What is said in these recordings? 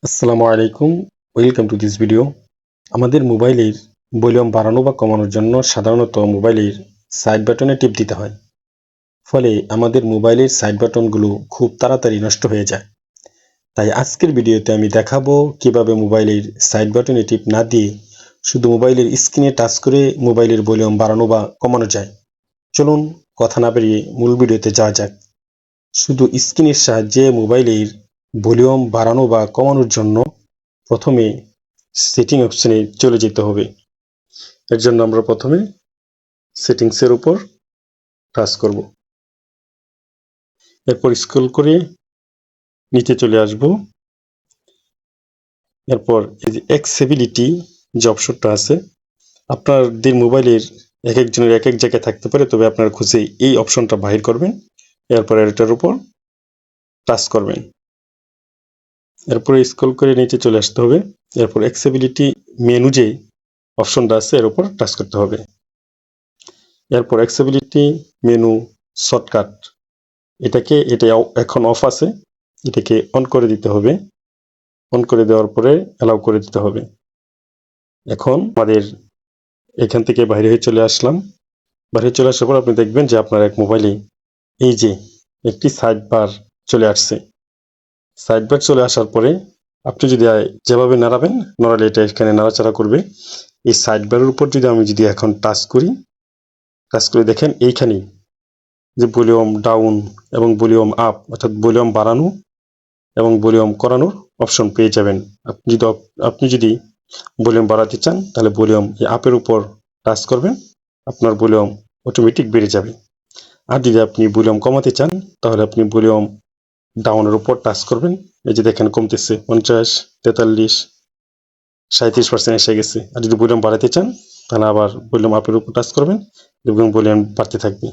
আসসালামু আলাইকুম, welcome to this video. আমাদের মোবাইলের ভলিউম বাড়ানো বা কমানোর জন্য সাধারণত মোবাইলের সাইড বাটনে টিপ দিতে হয়। ফলে আমাদের মোবাইলের সাইড বাটনগুলো খুব তাড়াতাড়ি নষ্ট হয়ে যায়। তাই আজকের ভিডিওতে আমি দেখাবো কিভাবে মোবাইলের সাইড বাটনে টিপ না দিয়ে শুধু মোবাইলের স্ক্রিনে টাচ করে মোবাইলের ভলিউম বাড়ানো বা কমানো যায়। চলুন কথা না বেরিয়ে মূল ভিডিওতে যাওয়া যাক। শুধু স্ক্রিনের সাহায্যে মোবাইলের ভলিউম বাড়ানো বা কমানোর জন্য প্রথমে সেটিং অপশনে চলে যেতে হবে। এর জন্য আমরা প্রথমে সেটিংসের উপর টাচ করব। এরপর স্ক্রল করে নিচে চলে আসব। এরপর এই যে অ্যাক্সেসিবিলিটি যে অপশনটা আছে, আপনাদের মোবাইলের এক একজনের এক এক জায়গায় থাকতে পারে, তবে আপনারা খুঁজে এই অপশনটা বাহির করবেন। এরপর এটার উপর টাচ করবেন। এরপরে স্ক্রল করে নিচে চলে আসতে হবে। এরপর অ্যাক্সেসিবিলিটি মেনু যে অপশনটা আছে এর উপর টাচ করতে হবে। এরপর অ্যাক্সেসিবিলিটি মেনু শর্টকাট, এটা এখন অফ আছে, এটাকে অন করে দিতে হবে। অন করে দেওয়ার পরে অ্যালাউ করে দিতে হবে। এখন আমাদের এখান থেকে বাইরে হয়ে চলে আসলাম। বাইরে চলে আসার পর আপনি দেখবেন যে আপনার এক মোবাইলে এই যে একটি সাইড বার চলে আসছে। সাইড বার চলে আসার পরে আপনি যদি যেভাবে নড়ালে এটা এখানে নাড়াচাড়া করবে। এই সাইড বারের উপর যদি এখন টাচ করে দেখেন এইখানে যে ভলিউম ডাউন এবং ভলিউম আপ, অর্থাৎ ভলিউম বাড়ানো এবং ভলিউম করানোর অপশন পেয়ে যাবেন। আপনি যদি ভলিউম বাড়াতে চান তাহলে ভলিউম আপের উপর টাচ করবেন, আপনার ভলিউম অটোমেটিক বেড়ে যাবে। আর যদি আপনি ভলিউম কমাতে চান তাহলে আপনি ভলিউম ডাউনের উপর টাচ করবেন। এই যে দেখেন কমতেছে, 50, 43, 37% এসে গেছে। আর যদি ভলিউম বাড়াতে চান তাহলে আবার ভলিউম আপের উপর টাচ করবেন এবং ভলিউম বাড়তে থাকবে।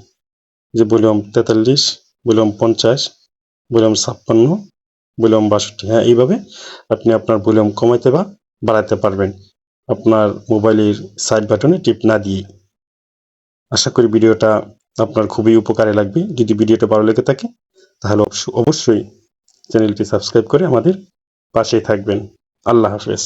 যে ভলিউম 43, ভলিউম 50, ভলিউম 56, ভলিউম 62। হ্যাঁ, এইভাবে আপনি আপনার ভলিউম কমাইতে বা বাড়াতে পারবেন আপনার মোবাইলের সাইড বাটনে টিপ না দিয়ে। আশা করি ভিডিওটা আপনার খুবই উপকারে লাগবে। যদি ভিডিওটা ভালো লেগে থাকে তাহলে অবশ্যই চ্যানেলটি সাবস্ক্রাইব করে আমাদের পাশেই থাকবেন। আল্লাহ হাফেজ।